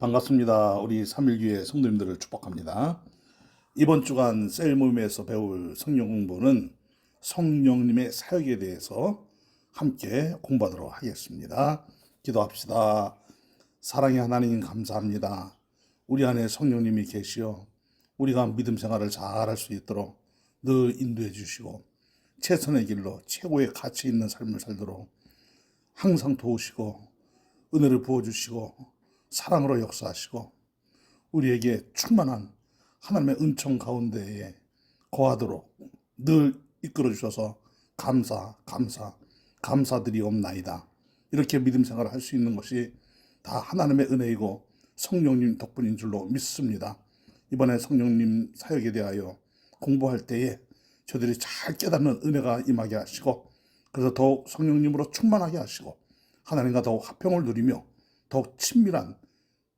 반갑습니다. 우리 3일교회 성도님들을 축복합니다. 이번 주간 셀 모임에서 배울 성령 공부는 성령님의 사역에 대해서 함께 공부하도록 하겠습니다. 기도합시다. 사랑의 하나님 감사합니다. 우리 안에 성령님이 계시어 우리가 믿음 생활을 잘 할 수 있도록 늘 인도해 주시고 최선의 길로 최고의 가치 있는 삶을 살도록 항상 도우시고 은혜를 부어주시고 사랑으로 역사하시고 우리에게 충만한 하나님의 은총 가운데에 거하도록 늘 이끌어 주셔서 감사드리옵나이다. 이렇게 믿음 생활을 할 수 있는 것이 다 하나님의 은혜이고 성령님 덕분인 줄로 믿습니다. 이번에 성령님 사역에 대하여 공부할 때에 저들이 잘 깨닫는 은혜가 임하게 하시고 그래서 더욱 성령님으로 충만하게 하시고 하나님과 더욱 화평을 누리며 더욱 친밀한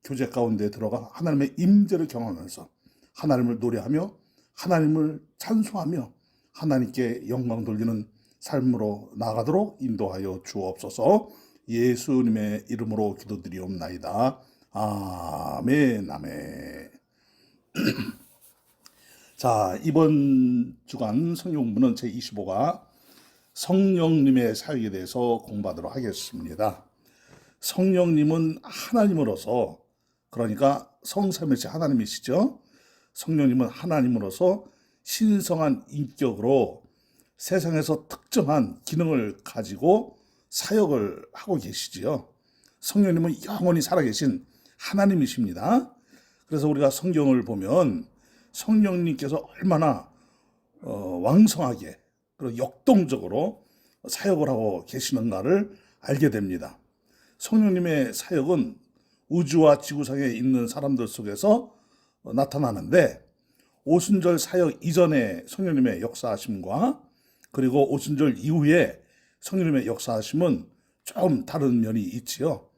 교제 가운데 들어가 하나님의 임재를 경험하면서 하나님을 노래하며 하나님을 찬송하며 하나님께 영광 돌리는 삶으로 나아가도록 인도하여 주옵소서. 예수님의 이름으로 기도드리옵나이다. 아멘. 자, 이번 주간 성경 공부는 제25가 성령님의 사역에 대해서 공부하도록 하겠습니다. 성령님은 하나님으로서, 그러니까 성삼위일체 하나님이시죠. 성령님은 하나님으로서 신성한 인격으로 세상에서 특정한 기능을 가지고 사역을 하고 계시지요. 성령님은 영원히 살아계신 하나님이십니다. 그래서 우리가 성경을 보면 성령님께서 얼마나 왕성하게 그리고 역동적으로 사역을 하고 계시는가를 알게 됩니다. 성령님의 사역은 우주와 지구상에 있는 사람들 속에서 나타나는데 오순절 사역 이전에 성령님의 역사하심과 그리고 오순절 이후에 성령님의 역사하심은 좀 다른 면이 있지요.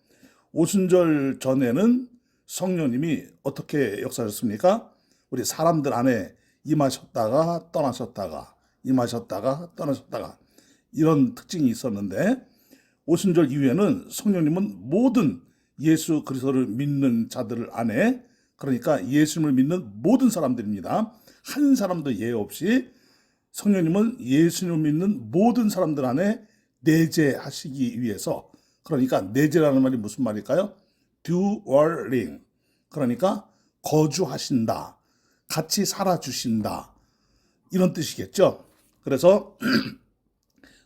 오순절 전에는 성령님이 어떻게 역사하셨습니까? 우리 사람들 안에 임하셨다가 떠나셨다가 임하셨다가 떠나셨다가 이런 특징이 있었는데 오순절 이후에는 성령님은 모든 예수 그리스도를 믿는 자들 안에, 그러니까 예수님을 믿는 모든 사람들입니다. 한 사람도 예외 없이 성령님은 예수님을 믿는 모든 사람들 안에 내재하시기 위해서, 그러니까 내재라는 말이 무슨 말일까요? dwelling, 그러니까 거주하신다, 같이 살아주신다, 이런 뜻이겠죠. 그래서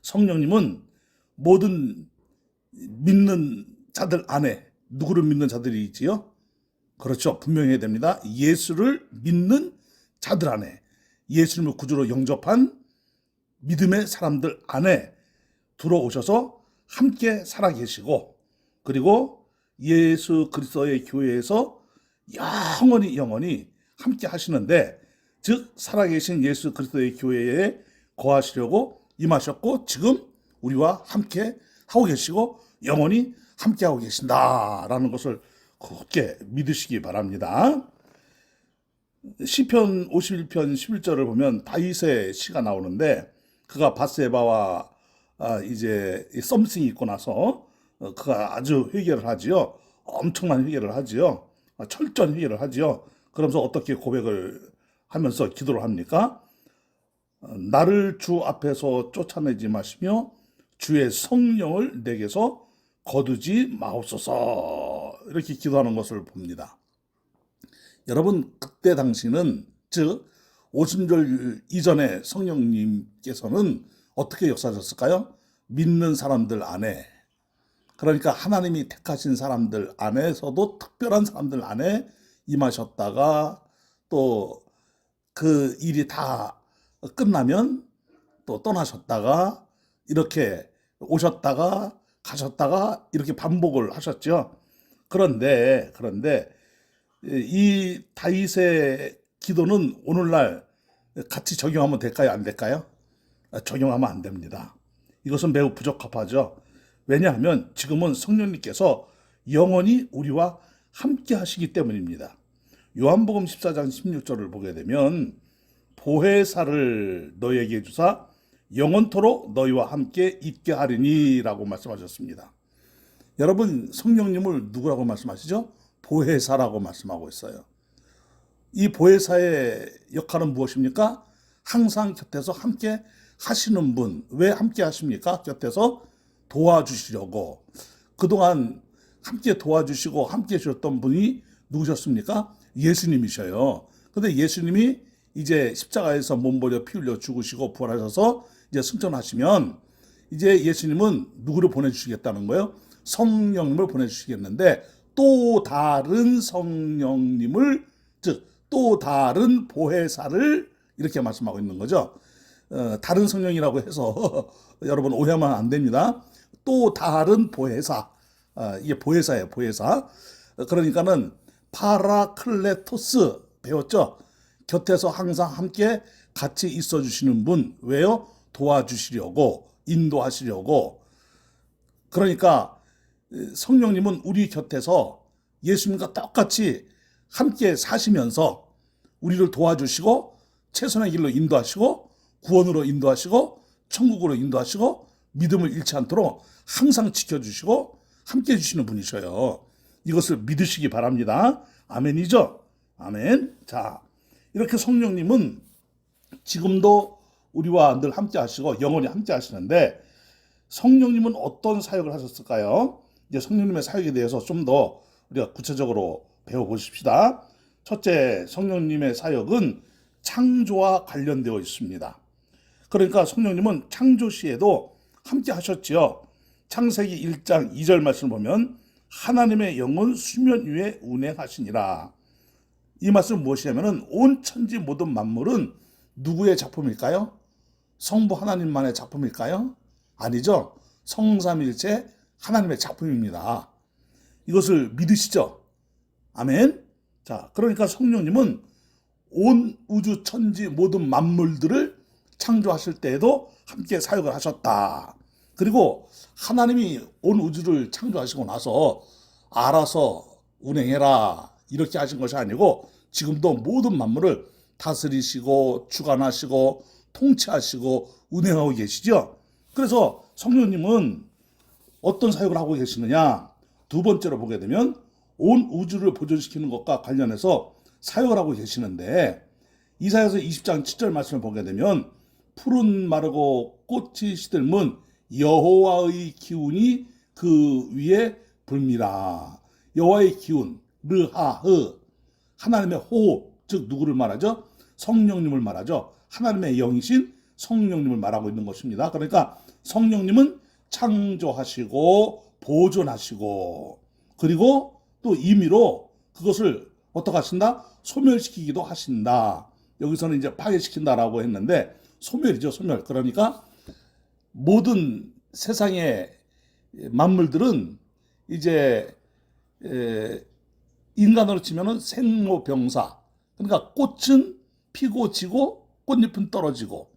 성령님은 모든 믿는 자들 안에, 누구를 믿는 자들이 있지요? 그렇죠. 분명해야 됩니다. 예수를 믿는 자들 안에, 예수님을 구주로 영접한 믿음의 사람들 안에 들어오셔서 함께 살아계시고, 그리고 예수 그리스도의 교회에서 영원히 함께 하시는데, 즉 살아계신 예수 그리스도의 교회에 거하시려고 임하셨고 지금 우리와 함께 하고 계시고 영원히 함께 하고 계신다라는 것을 굳게 믿으시기 바랍니다. 시편 51편 11절을 보면 다윗의 시가 나오는데, 그가 밧세바와 이제 썸씽이 있고 나서 그가 아주 회개를 하지요. 엄청난 회개를 하지요. 철저한 회개를 하지요. 그러면서 어떻게 고백을 하면서 기도를 합니까? 나를 주 앞에서 쫓아내지 마시며 주의 성령을 내게서 거두지 마옵소서, 이렇게 기도하는 것을 봅니다. 여러분, 그때 당시는, 즉 오순절 이전에 성령님께서는 어떻게 역사하셨을까요? 믿는 사람들 안에, 그러니까 하나님이 택하신 사람들 안에서도 특별한 사람들 안에 임하셨다가 또 그 일이 다 끝나면 또 떠나셨다가 이렇게 오셨다가 가셨다가 이렇게 반복을 하셨죠. 그런데 이 다윗의 기도는 오늘날 같이 적용하면 될까요? 안 될까요? 적용하면 안 됩니다. 이것은 매우 부적합하죠. 왜냐하면 지금은 성령님께서 영원히 우리와 함께 하시기 때문입니다. 요한복음 14장 16절을 보게 되면 보혜사를 너희에게 주사 영원토록 너희와 함께 있게 하리니 라고 말씀하셨습니다. 여러분, 성령님을 누구라고 말씀하시죠? 보혜사라고 말씀하고 있어요. 이 보혜사의 역할은 무엇입니까? 항상 곁에서 함께 하시는 분. 왜 함께 하십니까? 곁에서 도와주시려고. 그동안 함께 도와주시고 함께 해주셨던 분이 누구셨습니까? 예수님이셔요. 근데 예수님이 이제 십자가에서 몸버려 피 흘려 죽으시고 부활하셔서 이제 승천하시면 이제 예수님은 누구를 보내주시겠다는 거예요? 성령님을 보내주시겠는데 또 다른 성령님을, 즉 또 다른 보혜사를 이렇게 말씀하고 있는 거죠. 다른 성령이라고 해서 여러분 오해하면 안 됩니다. 또 다른 보혜사, 이게 보혜사예요, 보혜사. 그러니까는 파라클레토스 배웠죠? 곁에서 항상 함께 같이 있어 주시는 분. 왜요? 도와주시려고, 인도하시려고. 그러니까 성령님은 우리 곁에서 예수님과 똑같이 함께 사시면서 우리를 도와주시고 최선의 길로 인도하시고 구원으로 인도하시고 천국으로 인도하시고 믿음을 잃지 않도록 항상 지켜주시고 함께 해주시는 분이셔요. 이것을 믿으시기 바랍니다. 아멘이죠? 아멘. 자, 이렇게 성령님은 지금도 우리와 늘 함께 하시고 영원히 함께 하시는데 성령님은 어떤 사역을 하셨을까요? 이제 성령님의 사역에 대해서 좀 더 우리가 구체적으로 배워보십시다. 첫째, 성령님의 사역은 창조와 관련되어 있습니다. 그러니까 성령님은 창조 시에도 함께 하셨지요. 창세기 1장 2절 말씀을 보면 하나님의 영은 수면 위에 운행하시니라. 이 말씀은 무엇이냐면 온 천지 모든 만물은 누구의 작품일까요? 성부 하나님만의 작품일까요? 아니죠. 성삼일체 하나님의 작품입니다. 이것을 믿으시죠? 아멘. 자, 그러니까 성령님은 온 우주 천지 모든 만물들을 창조하실 때에도 함께 사역을 하셨다. 그리고 하나님이 온 우주를 창조하시고 나서 알아서 운행해라 이렇게 하신 것이 아니고 지금도 모든 만물을 다스리시고 주관하시고 통치하시고 운행하고 계시죠. 그래서 성령님은 어떤 사역을 하고 계시느냐? 두 번째로 보게 되면 온 우주를 보존시키는 것과 관련해서 사역을 하고 계시는데 이사야서 20장 7절 말씀을 보게 되면 푸른 마르고 꽃이 시들문 여호와의 기운이 그 위에 불미라. 여호와의 기운, 르하흐, 하나님의 호흡, 즉 누구를 말하죠? 성령님을 말하죠. 하나님의 영이신 성령님을 말하고 있는 것입니다. 그러니까 성령님은 창조하시고 보존하시고 그리고 또 임의로 그것을 어떻게 하신다? 소멸시키기도 하신다. 여기서는 이제 파괴시킨다라고 했는데 소멸이죠, 소멸. 그러니까 모든 세상의 만물들은 이제 인간으로 치면은 생로병사. 그러니까 꽃은 피고 지고 꽃잎은 떨어지고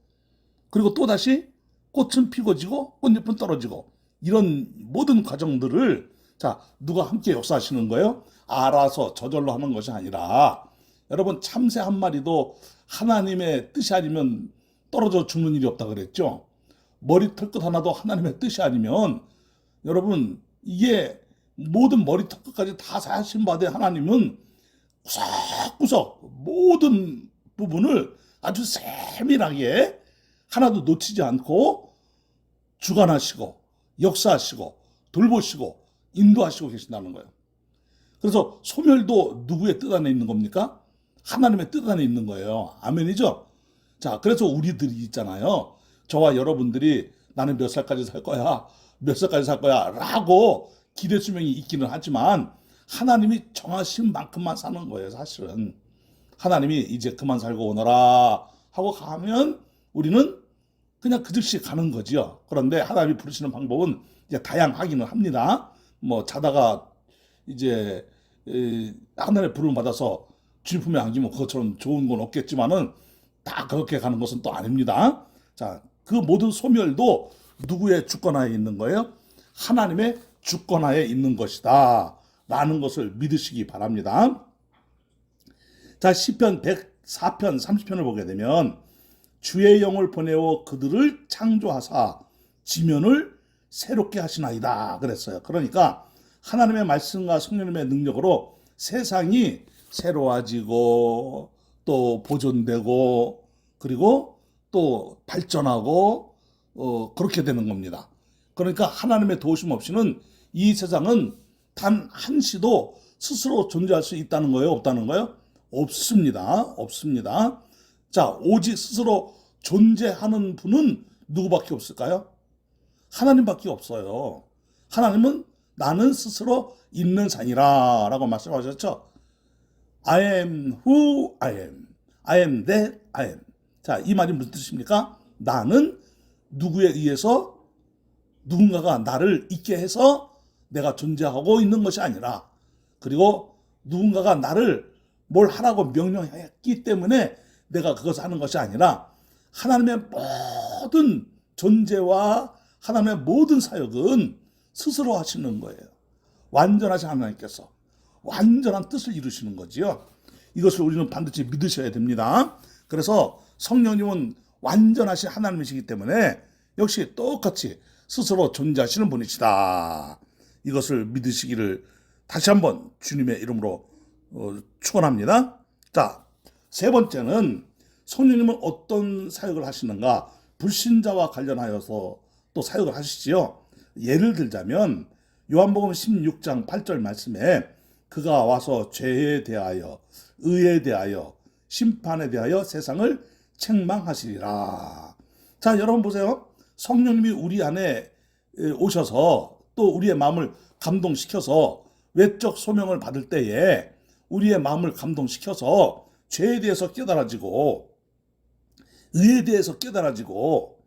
그리고 또다시 꽃은 피고 지고 꽃잎은 떨어지고 이런 모든 과정들을 자, 누가 함께 역사하시는 거예요? 알아서 저절로 하는 것이 아니라 여러분 참새 한 마리도 하나님의 뜻이 아니면 떨어져 죽는 일이 없다 그랬죠. 머리 털끝 하나도 하나님의 뜻이 아니면 여러분 이게 모든 머리 털끝까지 다 하신 바된 하나님은 구석구석 모든 부분을 아주 세밀하게 하나도 놓치지 않고 주관하시고 역사하시고 돌보시고 인도하시고 계신다는 거예요. 그래서 소멸도 누구의 뜻 안에 있는 겁니까? 하나님의 뜻 안에 있는 거예요. 아멘이죠? 자, 그래서 우리들이 있잖아요. 저와 여러분들이 나는 몇 살까지 살 거야, 몇 살까지 살 거야 라고 기대 수명이 있기는 하지만 하나님이 정하신 만큼만 사는 거예요. 사실은 하나님이 이제 그만 살고 오너라 하고 가면 우리는 그냥 그 즉시 가는 거지요. 그런데 하나님이 부르시는 방법은 이제 다양하기는 합니다. 뭐 자다가 이제 하늘의 부름을 받아서 주님 품에 안기면 그것처럼 좋은 건 없겠지만은 다 그렇게 가는 것은 또 아닙니다. 자, 그 모든 소멸도 누구의 주권하에 있는 거예요? 하나님의 주권하에 있는 것이다 라는 것을 믿으시기 바랍니다. 자, 시편 104편 30편을 보게 되면 주의 영을 보내어 그들을 창조하사 지면을 새롭게 하시나이다 그랬어요. 그러니까 하나님의 말씀과 성령님의 능력으로 세상이 새로워지고 또 보존되고 그리고 또 발전하고 그렇게 되는 겁니다. 그러니까 하나님의 도우심 없이는 이 세상은 단 한시도 스스로 존재할 수 있다는 거예요? 없다는 거예요? 없습니다. 없습니다. 자, 오직 스스로 존재하는 분은 누구밖에 없을까요? 하나님밖에 없어요. 하나님은 나는 스스로 있는 자니라 라고 말씀하셨죠. I am who I am. I am that I am. 자, 이 말이 무슨 뜻입니까? 나는 누구에 의해서 누군가가 나를 있게 해서 내가 존재하고 있는 것이 아니라, 그리고 누군가가 나를 뭘 하라고 명령했기 때문에 내가 그것을 하는 것이 아니라 하나님의 모든 존재와 하나님의 모든 사역은 스스로 하시는 거예요. 완전하신 하나님께서 완전한 뜻을 이루시는 거지요. 이것을 우리는 반드시 믿으셔야 됩니다. 그래서 성령님은 완전하신 하나님이시기 때문에 역시 똑같이 스스로 존재하시는 분이시다. 이것을 믿으시기를 다시 한번 주님의 이름으로 축원합니다. 자, 세 번째는 성령님은 어떤 사역을 하시는가? 불신자와 관련하여서 또 사역을 하시지요. 예를 들자면 요한복음 16장 8절 말씀에 그가 와서 죄에 대하여 의에 대하여 심판에 대하여 세상을 책망하시리라. 자, 여러분 보세요. 성령님이 우리 안에 오셔서 또 우리의 마음을 감동시켜서 외적 소명을 받을 때에 우리의 마음을 감동시켜서 죄에 대해서 깨달아지고 의에 대해서 깨달아지고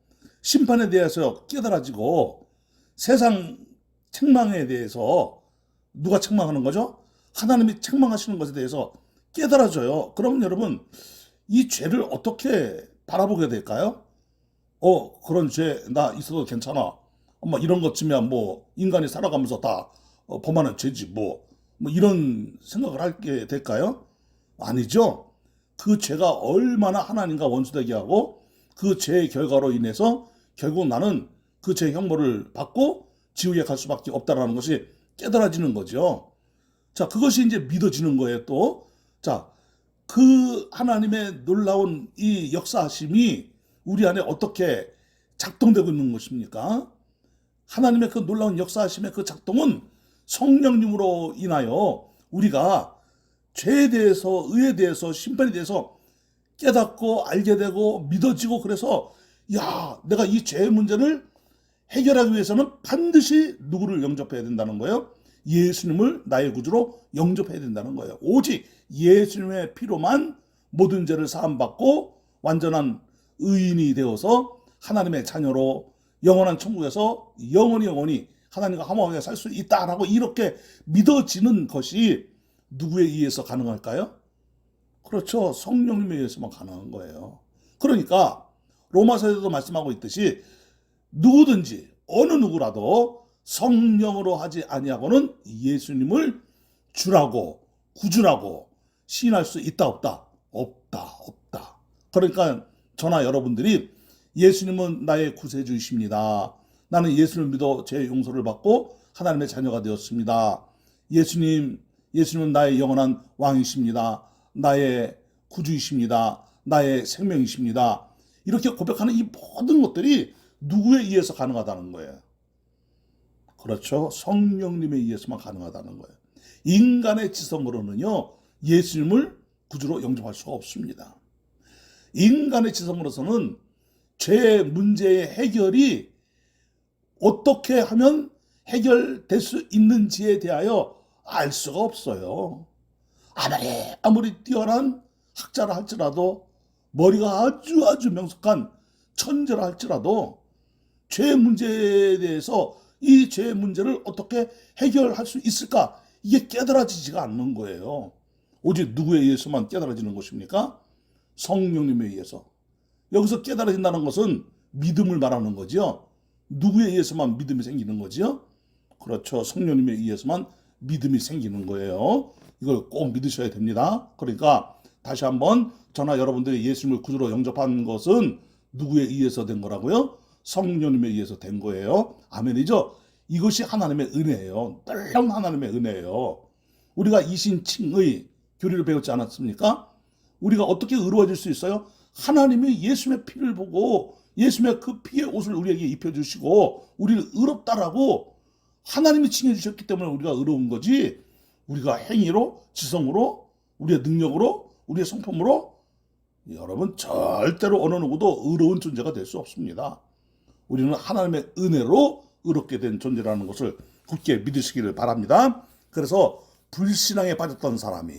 심판에 대해서 깨달아지고 세상 책망에 대해서 누가 책망하는 거죠? 하나님이 책망하시는 것에 대해서 깨달아져요. 그러면 여러분 이 죄를 어떻게 바라보게 될까요? 그런 죄 나 있어도 괜찮아. 이런 것쯤이야 인간이 살아가면서 다 범하는 죄지 뭐 이런 생각을 하게 될까요? 아니죠. 그 죄가 얼마나 하나님과 원수되게 하고 그 죄의 결과로 인해서 결국 나는 그 죄의 형벌을 받고 지옥에 갈 수밖에 없다라는 것이 깨달아지는 거죠. 자, 그것이 이제 믿어지는 거예요. 또 자, 그 하나님의 놀라운 이 역사하심이 우리 안에 어떻게 작동되고 있는 것입니까? 하나님의 그 놀라운 역사하심의 그 작동은 성령님으로 인하여 우리가 죄에 대해서 의에 대해서 심판에 대해서 깨닫고 알게 되고 믿어지고, 그래서 야, 내가 이 죄의 문제를 해결하기 위해서는 반드시 누구를 영접해야 된다는 거예요? 예수님을 나의 구주로 영접해야 된다는 거예요. 오직 예수님의 피로만 모든 죄를 사함받고 완전한 의인이 되어서 하나님의 자녀로 영원한 천국에서 영원히 하나님과 화목하게 살 수 있다라고 이렇게 믿어지는 것이 누구에 의해서 가능할까요? 그렇죠. 성령님에 의해서만 가능한 거예요. 그러니까 로마서에도 말씀하고 있듯이 누구든지 어느 누구라도 성령으로 하지 아니하고는 예수님을 주라고 구주라고 시인할 수 있다 없다? 없다. 그러니까 저나 여러분들이 예수님은 나의 구세주이십니다. 나는 예수님을 믿어 죄 용서를 받고 하나님의 자녀가 되었습니다. 예수님은 나의 영원한 왕이십니다. 나의 구주이십니다. 나의 생명이십니다. 이렇게 고백하는 이 모든 것들이 누구에 의해서 가능하다는 거예요? 그렇죠. 성령님에 의해서만 가능하다는 거예요. 인간의 지성으로는요, 예수님을 구주로 영접할 수가 없습니다. 인간의 지성으로서는 죄 문제의 해결이 어떻게 하면 해결될 수 있는지에 대하여 알 수가 없어요. 아무리 뛰어난 학자라 할지라도, 머리가 아주 명석한 천재라 할지라도 죄 문제에 대해서 이 죄 문제를 어떻게 해결할 수 있을까? 이게 깨달아지지가 않는 거예요. 오직 누구에 의해서만 깨달아지는 것입니까? 성령님에 의해서. 여기서 깨달아진다는 것은 믿음을 말하는 거죠. 누구에 의해서만 믿음이 생기는 거죠? 그렇죠. 성령님에 의해서만 믿음이 생기는 거예요. 이걸 꼭 믿으셔야 됩니다. 그러니까 다시 한번 저나 여러분들이 예수님을 구주로 영접한 것은 누구에 의해서 된 거라고요? 성령님에 의해서 된 거예요. 아멘이죠? 이것이 하나님의 은혜예요. 놀라운 하나님의 은혜예요. 우리가 이신칭의 교리를 배웠지 않았습니까? 우리가 어떻게 의로워질 수 있어요? 하나님이 예수님의 피를 보고 예수님의 그 피의 옷을 우리에게 입혀주시고 우리를 의롭다라고 하나님이 칭해주셨기 때문에 우리가 의로운 거지, 우리가 행위로, 지성으로, 우리의 능력으로, 우리의 성품으로 여러분 절대로 어느 누구도 의로운 존재가 될 수 없습니다. 우리는 하나님의 은혜로 의롭게 된 존재라는 것을 굳게 믿으시기를 바랍니다. 그래서 불신앙에 빠졌던 사람이,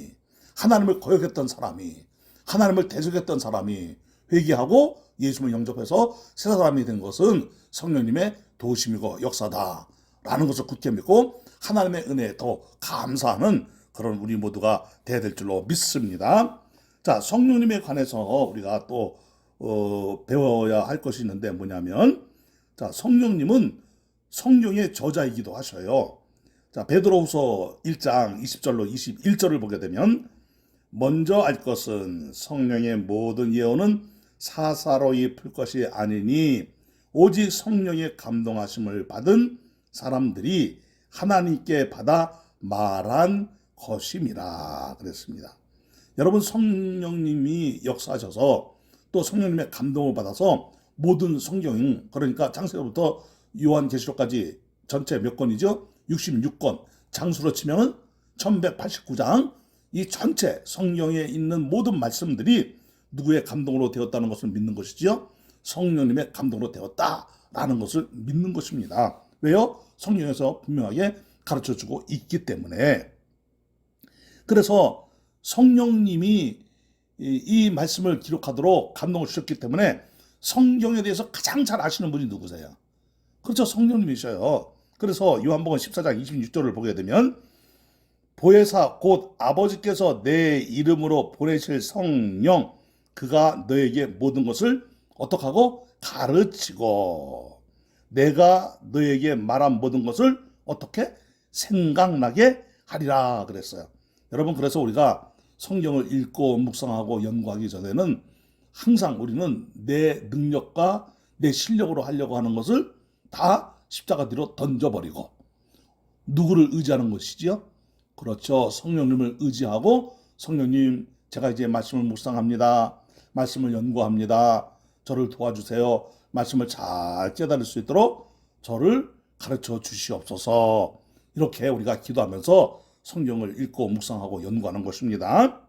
하나님을 거역했던 사람이, 하나님을 대적했던 사람이 회개하고 예수님을 영접해서 새 사람이 된 것은 성령님의 도우심이고 역사다라는 것을 굳게 믿고 하나님의 은혜에 더 감사하는 그런 우리 모두가 되어야 될 줄로 믿습니다. 자, 성령님에 관해서 우리가 또 배워야 할 것이 있는데 뭐냐면, 자, 성령님은 성령의 저자이기도 하셔요. 자, 베드로후서 1장 20절로 21절을 보게 되면, 먼저 알 것은 성령의 모든 예언은 사사로이 풀 것이 아니니 오직 성령의 감동하심을 받은 사람들이 하나님께 받아 말한 것임이라 그랬습니다. 여러분, 성령님이 역사하셔서 또 성령님의 감동을 받아서 모든 성경, 그러니까 창세기부터 요한계시록까지 전체 몇 권이죠? 66권, 장수로 치면 1189장, 이 전체 성경에 있는 모든 말씀들이 누구의 감동으로 되었다는 것을 믿는 것이지요? 성령님의 감동으로 되었다라는 것을 믿는 것입니다. 왜요? 성경에서 분명하게 가르쳐주고 있기 때문에. 그래서 성령님이 이 말씀을 기록하도록 감동을 주셨기 때문에 성경에 대해서 가장 잘 아시는 분이 누구세요? 그렇죠, 성령님이셔요. 그래서 요한복음 14장 26절을 보게 되면, 보혜사 곧 아버지께서 내 이름으로 보내실 성령, 그가 너에게 모든 것을 어떻게 하고 가르치고 내가 너에게 말한 모든 것을 어떻게 생각나게 하리라 그랬어요. 여러분, 그래서 우리가 성경을 읽고 묵상하고 연구하기 전에는 항상 우리는 내 능력과 내 실력으로 하려고 하는 것을 다 십자가 뒤로 던져버리고 누구를 의지하는 것이지요? 그렇죠, 성령님을 의지하고, 성령님, 제가 이제 말씀을 묵상합니다, 말씀을 연구합니다, 저를 도와주세요, 말씀을 잘 깨달을 수 있도록 저를 가르쳐 주시옵소서, 이렇게 우리가 기도하면서 성경을 읽고 묵상하고 연구하는 것입니다.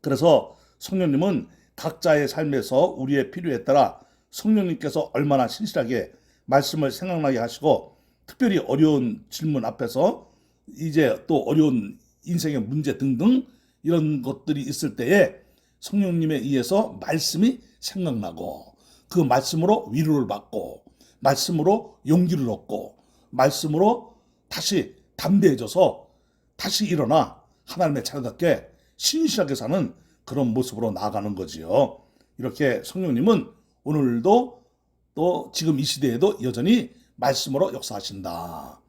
그래서 성령님은 각자의 삶에서 우리의 필요에 따라 성령님께서 얼마나 신실하게 말씀을 생각나게 하시고, 특별히 어려운 질문 앞에서 이제 또 어려운 인생의 문제 등등 이런 것들이 있을 때에 성령님에 의해서 말씀이 생각나고 그 말씀으로 위로를 받고 말씀으로 용기를 얻고 말씀으로 다시 담대해져서 다시 일어나 하나님의 자녀답게 신실하게 사는 그런 모습으로 나아가는 거지요. 이렇게 성령님은 오늘도 또 지금 이 시대에도 여전히 말씀으로 역사하신다.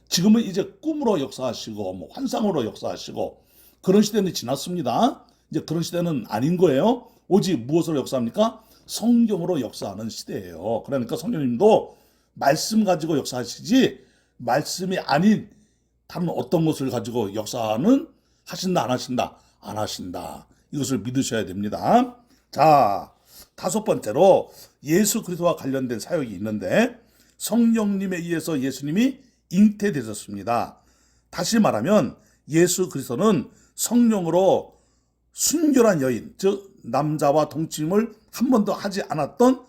지금은 이제 꿈으로 역사하시고 뭐 환상으로 역사하시고 그런 시대는 지났습니다. 이제 그런 시대는 아닌 거예요. 오직 무엇으로 역사합니까? 성경으로 역사하는 시대예요. 그러니까 성령님도 말씀 가지고 역사하시지 말씀이 아닌 다른 어떤 것을 가지고 역사는 하신다 안 하신다? 안 하신다. 이것을 믿으셔야 됩니다. 자, 다섯 번째로 예수 그리스도와 관련된 사역이 있는데, 성령님에 의해서 예수님이 잉태되셨습니다. 다시 말하면 예수 그리스도는 성령으로 순결한 여인, 즉 남자와 동침을 한 번도 하지 않았던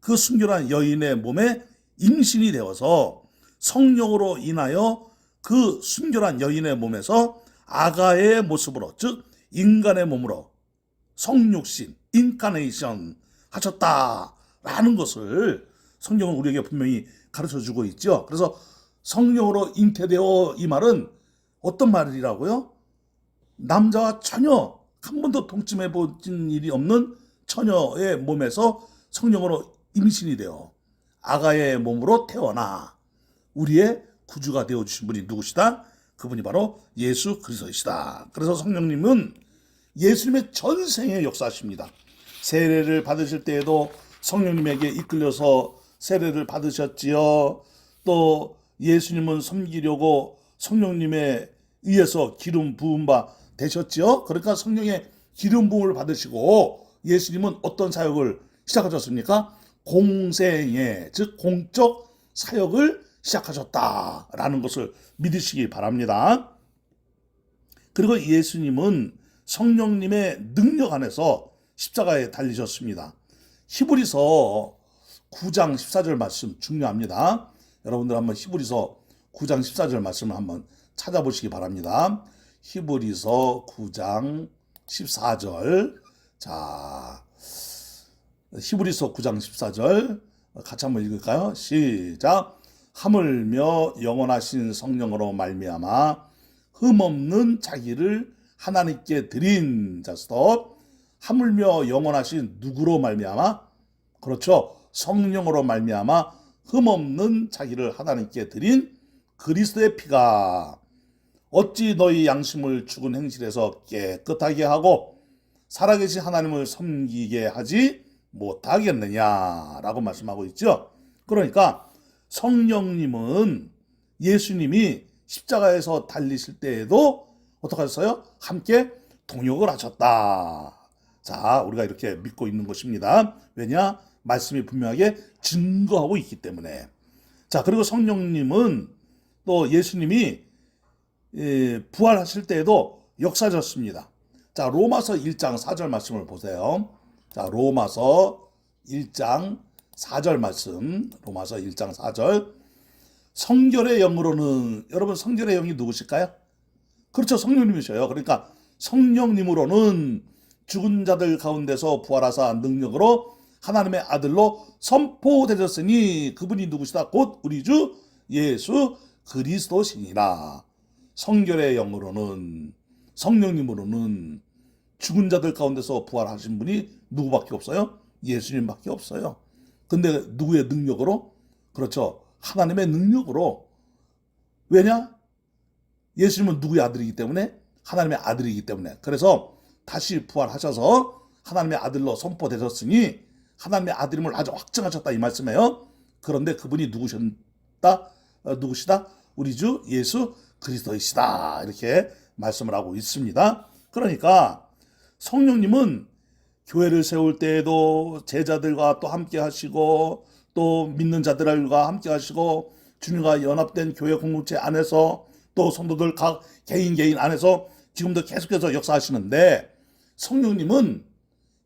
그 순결한 여인의 몸에 임신이 되어서 성령으로 인하여 그 순결한 여인의 몸에서 아가의 모습으로, 즉 인간의 몸으로 성육신, 인카네이션 하셨다라는 것을 성경은 우리에게 분명히 가르쳐주고 있죠. 그래서 성령으로 잉태되어, 이 말은 어떤 말이라고요? 남자와 전혀 한 번도 동침해 본 일이 없는 처녀의 몸에서 성령으로 임신이 되어 아가의 몸으로 태어나 우리의 구주가 되어주신 분이 누구시다? 그분이 바로 예수 그리스도이시다. 그래서 성령님은 예수님의 전생에 역사하십니다. 세례를 받으실 때에도 성령님에게 이끌려서 세례를 받으셨지요. 또 예수님은 섬기려고 성령님의 의해서 기름 부음 바 되셨죠. 그러니까 성령의 기름 부음을 받으시고 예수님은 어떤 사역을 시작하셨습니까? 공생애, 즉 공적 사역을 시작하셨다라는 것을 믿으시기 바랍니다. 그리고 예수님은 성령님의 능력 안에서 십자가에 달리셨습니다. 히브리서 9장 14절 말씀 중요합니다. 여러분들 한번 히브리서 9장 14절 말씀을 한번 찾아보시기 바랍니다. 히브리서 9장 14절. 자, 히브리서 9장 14절 같이 한번 읽을까요? 시작. 하물며 영원하신 성령으로 말미암아 흠없는 자기를 하나님께 드린 자 스톱. 하물며 영원하신 누구로 말미암아? 그렇죠. 성령으로 말미암아 흠없는 자기를 하나님께 드린 그리스도의 피가 어찌 너희 양심을 죽은 행실에서 깨끗하게 하고 살아계신 하나님을 섬기게 하지 못하겠느냐라고 말씀하고 있죠. 그러니까 성령님은 예수님이 십자가에서 달리실 때에도 어떻게 하셨어요? 함께 동역을 하셨다. 자, 우리가 이렇게 믿고 있는 것입니다. 왜냐? 말씀이 분명하게 증거하고 있기 때문에. 자, 그리고 성령님은 또 예수님이 부활하실 때에도 역사졌습니다. 자, 로마서 1장 4절 말씀을 보세요. 자, 로마서 1장 4절 말씀. 로마서 1장 4절. 성결의 영으로는, 여러분 성결의 영이 누구실까요? 그렇죠. 성령님이셔요. 그러니까 성령님으로는 죽은 자들 가운데서 부활하사 능력으로 하나님의 아들로 선포되셨으니 그분이 누구시다? 곧 우리 주 예수 그리스도시니라. 성결의 영으로는, 성령님으로는 죽은 자들 가운데서 부활하신 분이 누구밖에 없어요? 예수님밖에 없어요. 근데 누구의 능력으로? 그렇죠. 하나님의 능력으로. 왜냐? 예수님은 누구의 아들이기 때문에? 하나님의 아들이기 때문에. 그래서 다시 부활하셔서 하나님의 아들로 선포되셨으니 하나님의 아들임을 아주 확증하셨다 이 말씀이에요. 그런데 그분이 누구시다? 우리 주 예수 그리스도이시다. 이렇게 말씀을 하고 있습니다. 그러니까 성령님은 교회를 세울 때에도 제자들과 또 함께 하시고 또 믿는 자들과 함께 하시고 주님과 연합된 교회 공동체 안에서 또 성도들 각 개인 안에서 지금도 계속해서 역사하시는데 성령님은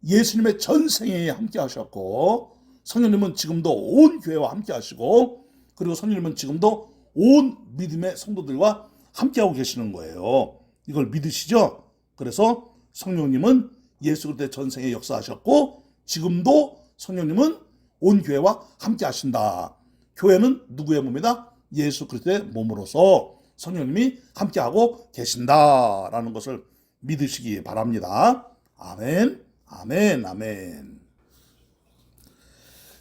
예수님의 전생에 함께 하셨고 성령님은 지금도 온 교회와 함께 하시고 그리고 성령님은 지금도 온 믿음의 성도들과 함께하고 계시는 거예요. 이걸 믿으시죠? 그래서 성령님은 예수 그리스도의 전생에 역사하셨고 지금도 성령님은 온 교회와 함께 하신다. 교회는 누구의 몸이다? 예수 그리스도의 몸으로서 성령님이 함께하고 계신다라는 것을 믿으시기 바랍니다. 아멘, 아멘, 아멘.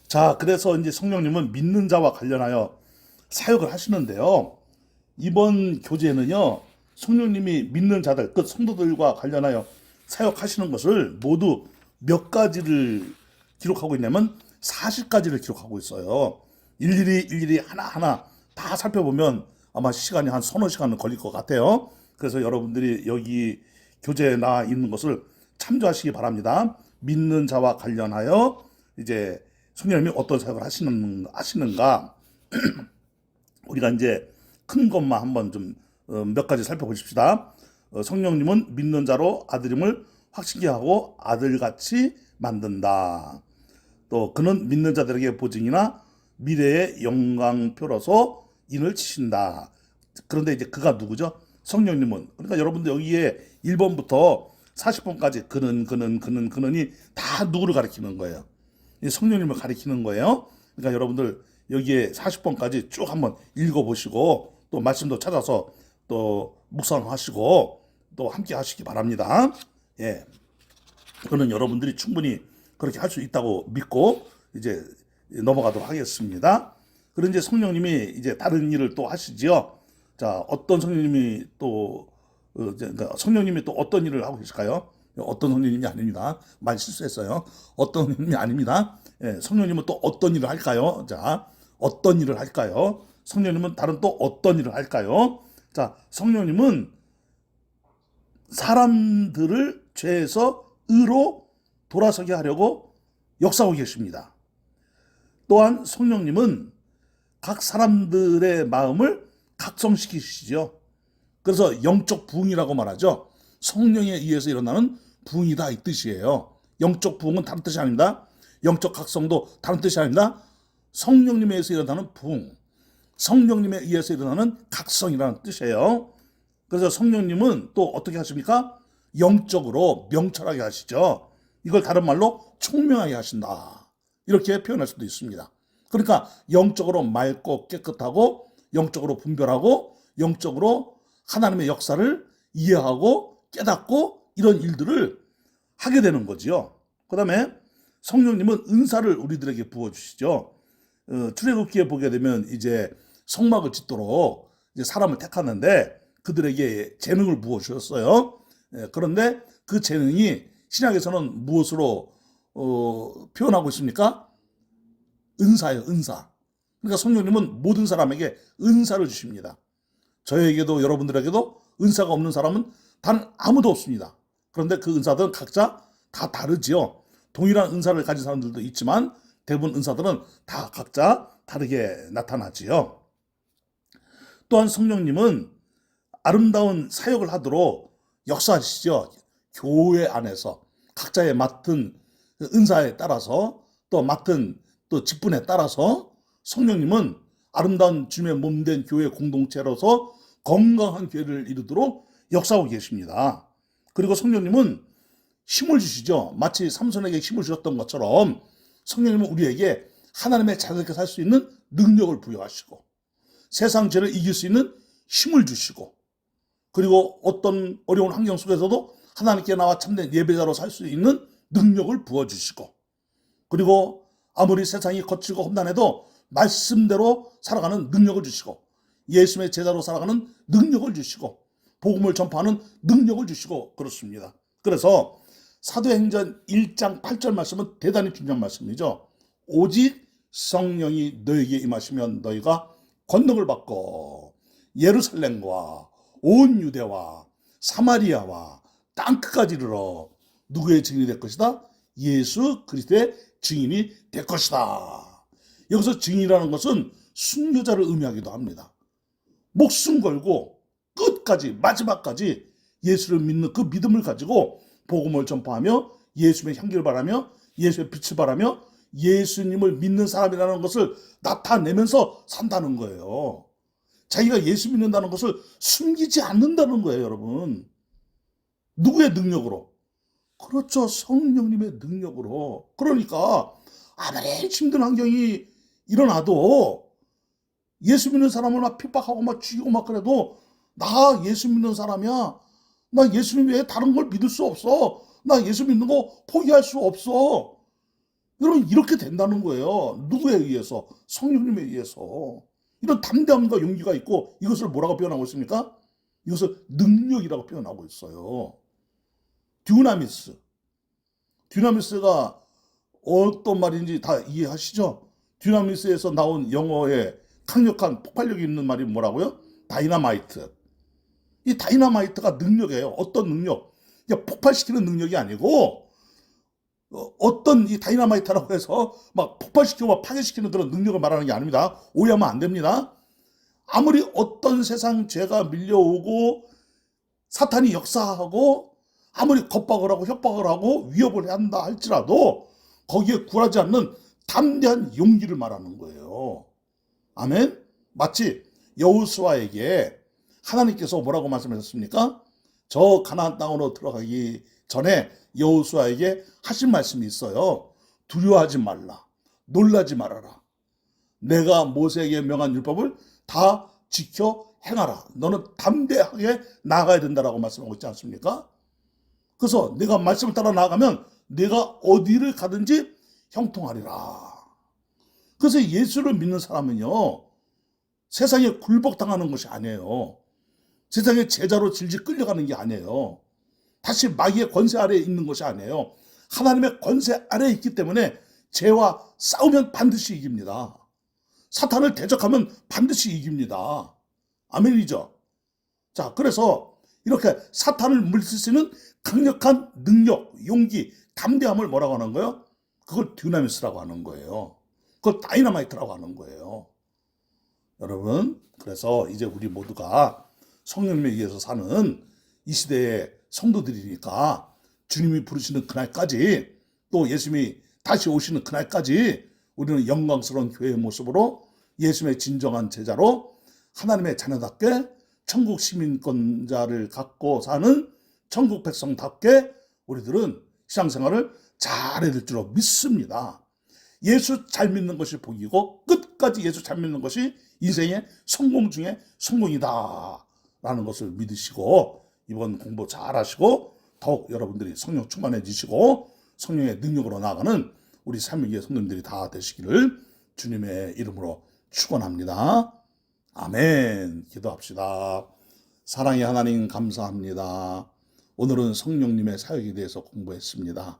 자, 그래서 이제 성령님은 믿는 자와 관련하여 사역을 하시는데요. 이번 교재는요, 성령님이 믿는 자들, 그 성도들과 관련하여 사역하시는 것을 모두 몇 가지를 기록하고 있냐면 40가지를 기록하고 있어요. 일일이 하나하나 다 살펴보면 아마 시간이 한 서너 시간은 걸릴 것 같아요. 그래서 여러분들이 여기 교재에 나와 있는 것을 참조하시기 바랍니다. 믿는 자와 관련하여 이제 성령님이 어떤 사역을 하시는가 우리가 이제 큰 것만 한번 좀 몇 가지 살펴보십시다. 성령님은 믿는 자로 아들임을 확신케 하고 아들같이 만든다. 또 그는 믿는 자들에게 보증이나 미래의 영광표로서 인을 치신다. 그런데 이제 그가 누구죠? 성령님은. 그러니까 여러분들 여기에 1번부터 40번까지 그는이 다 누구를 가리키는 거예요? 성령님을 가리키는 거예요. 그러니까 여러분들 여기에 40번까지 쭉 한번 읽어보시고 또 말씀도 찾아서 또 묵상하시고 또 함께 하시기 바랍니다. 예. 그는 여러분들이 충분히 그렇게 할 수 있다고 믿고 이제 넘어가도록 하겠습니다. 그런 이제 성령님이 이제 다른 일을 또 하시지요. 자, 어떤 성령님이 또 그러니까 성령님이 또 어떤 일을 하고 계실까요? 어떤 성령님이 아닙니다. 말 실수했어요. 어떤 성령님이 아닙니다. 예, 성령님은 또 어떤 일을 할까요? 자, 어떤 일을 할까요? 성령님은 다른 또 어떤 일을 할까요? 자, 성령님은 사람들을 죄에서 의로 돌아서게 하려고 역사하고 계십니다. 또한 성령님은 각 사람들의 마음을 각성시키시죠. 그래서 영적 부흥이라고 말하죠. 성령에 의해서 일어나는 부흥이다 이 뜻이에요. 영적 부흥은 다른 뜻이 아닙니다. 영적 각성도 다른 뜻이 아닙니다. 성령님에 의해서 일어나는 부흥, 성령님에 의해서 일어나는 각성이라는 뜻이에요. 그래서 성령님은 또 어떻게 하십니까? 영적으로 명철하게 하시죠. 이걸 다른 말로 총명하게 하신다. 이렇게 표현할 수도 있습니다. 그러니까 영적으로 맑고 깨끗하고 영적으로 분별하고 영적으로 하나님의 역사를 이해하고 깨닫고 이런 일들을 하게 되는 거지요. 그 다음에 성령님은 은사를 우리들에게 부어주시죠. 출애굽기에 보게 되면 이제 성막을 짓도록 이제 사람을 택하는데 그들에게 재능을 부어주셨어요. 그런데 그 재능이 신약에서는 무엇으로 표현하고 있습니까? 은사예요, 은사. 그러니까 성령님은 모든 사람에게 은사를 주십니다. 저에게도 여러분들에게도 은사가 없는 사람은 단 아무도 없습니다. 그런데 그 은사들은 각자 다 다르지요. 동일한 은사를 가진 사람들도 있지만 대부분 은사들은 다 각자 다르게 나타나지요. 또한 성령님은 아름다운 사역을 하도록 역사하시죠. 교회 안에서 각자의 맡은 은사에 따라서 또 맡은 또 직분에 따라서 성령님은 아름다운 주님의 몸된 교회 공동체로서 건강한 교회를 이루도록 역사하고 계십니다. 그리고 성령님은 힘을 주시죠. 마치 삼손에게 힘을 주셨던 것처럼 성령님은 우리에게 하나님의 자녀답게 살 수 있는 능력을 부여하시고 세상 죄를 이길 수 있는 힘을 주시고 그리고 어떤 어려운 환경 속에서도 하나님께 나와 참된 예배자로 살 수 있는 능력을 부어주시고 그리고 아무리 세상이 거칠고 험난해도 말씀대로 살아가는 능력을 주시고 예수님의 제자로 살아가는 능력을 주시고 복음을 전파하는 능력을 주시고 그렇습니다. 그래서 사도행전 1장 8절 말씀은 대단히 중요한 말씀이죠. 오직 성령이 너에게 임하시면 너희가 권능을 받고 예루살렘과 온 유대와 사마리아와 땅끝까지 이르러 누구의 증인이 될 것이다? 예수 그리스도의 증인이 될 것이다. 여기서 증인이라는 것은 순교자를 의미하기도 합니다. 목숨 걸고 끝까지 마지막까지 예수를 믿는 그 믿음을 가지고 복음을 전파하며 예수의 향기를 바라며 예수의 빛을 바라며 예수님을 믿는 사람이라는 것을 나타내면서 산다는 거예요. 자기가 예수 믿는다는 것을 숨기지 않는다는 거예요, 여러분. 누구의 능력으로? 그렇죠. 성령님의 능력으로. 그러니까 아무리 힘든 환경이 일어나도 예수 믿는 사람을 막 핍박하고 막 죽이고 막 그래도 나 예수 믿는 사람이야. 나 예수님 외에 다른 걸 믿을 수 없어. 나 예수 믿는 거 포기할 수 없어. 여러분 이렇게 된다는 거예요. 누구에 의해서? 성령님에 의해서. 이런 담대함과 용기가 있고 이것을 뭐라고 표현하고 있습니까? 이것을 능력이라고 표현하고 있어요. 듀나미스. 듀나미스가 어떤 말인지 다 이해하시죠? 듀나미스에서 나온 영어의 강력한 폭발력이 있는 말이 뭐라고요? 다이너마이트. 이 다이너마이트가 능력이에요. 어떤 능력? 그냥 폭발시키는 능력이 아니고 어떤 이 다이너마이트라고 해서 막 폭발시키고 막 파괴시키는 그런 능력을 말하는 게 아닙니다. 오해하면 안 됩니다. 아무리 어떤 세상 죄가 밀려오고 사탄이 역사하고 아무리 겁박을 하고 협박을 하고 위협을 한다 할지라도 거기에 굴하지 않는 담대한 용기를 말하는 거예요. 아멘? 마치 여호수아에게 하나님께서 뭐라고 말씀하셨습니까? 저 가나안 땅으로 들어가기 전에 여호수아에게 하신 말씀이 있어요. 두려워하지 말라. 놀라지 말아라. 내가 모세에게 명한 율법을 다 지켜 행하라. 너는 담대하게 나아가야 된다라고 말씀하고 있지 않습니까? 그래서 내가 말씀을 따라 나아가면 내가 어디를 가든지 형통하리라. 그래서 예수를 믿는 사람은요. 세상에 굴복당하는 것이 아니에요. 세상의 제자로 질질 끌려가는 게 아니에요. 다시 마귀의 권세 아래에 있는 것이 아니에요. 하나님의 권세 아래에 있기 때문에 죄와 싸우면 반드시 이깁니다. 사탄을 대적하면 반드시 이깁니다. 아멘이죠. 자, 그래서 이렇게 사탄을 물리칠 수 있는 강력한 능력, 용기, 담대함을 뭐라고 하는 거예요? 그걸 듀나미스라고 하는 거예요. 그걸 다이너마이트라고 하는 거예요. 여러분, 그래서 이제 우리 모두가 성령님에 의해서 사는 이 시대의 성도들이니까 주님이 부르시는 그날까지, 또 예수님이 다시 오시는 그날까지 우리는 영광스러운 교회의 모습으로 예수님의 진정한 제자로 하나님의 자녀답게 천국 시민권자를 갖고 사는 천국 백성답게 우리들은 신앙생활을 잘해야 될 줄로 믿습니다. 예수 잘 믿는 것이 복이고 끝까지 예수 잘 믿는 것이 인생의 성공 중에 성공이다 라는 것을 믿으시고, 이번 공부 잘 하시고 더욱 여러분들이 성령 충만해지시고 성령의 능력으로 나아가는 우리 삼위기의 성도님들이 다 되시기를 주님의 이름으로 축원합니다. 아멘. 기도합시다. 사랑의 하나님, 감사합니다. 오늘은 성령님의 사역에 대해서 공부했습니다.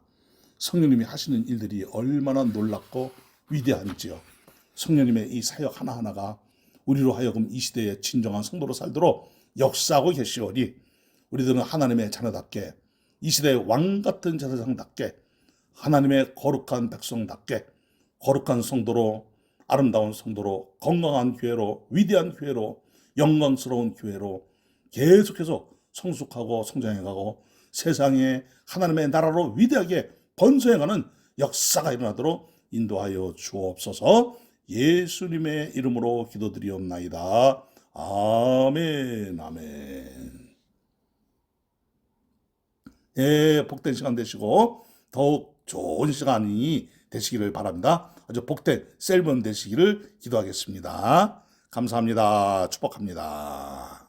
성령님이 하시는 일들이 얼마나 놀랍고 위대한지요. 성령님의 이 사역 하나하나가 우리로 하여금 이 시대의 진정한 성도로 살도록 역사하고 계시오니 우리들은 하나님의 자녀답게, 이 시대의 왕같은 제사장답게, 하나님의 거룩한 백성답게 거룩한 성도로, 아름다운 성도로, 건강한 교회로, 위대한 교회로, 영광스러운 교회로 계속해서 성숙하고 성장해가고 세상에 하나님의 나라로 위대하게 번성해가는 역사가 일어나도록 인도하여 주옵소서. 예수님의 이름으로 기도드리옵나이다. 아멘. 아멘. 예, 복된 시간 되시고 더욱 좋은 시간이 되시기를 바랍니다. 아주 복된 셀먼 되시기를 기도하겠습니다. 감사합니다. 축복합니다.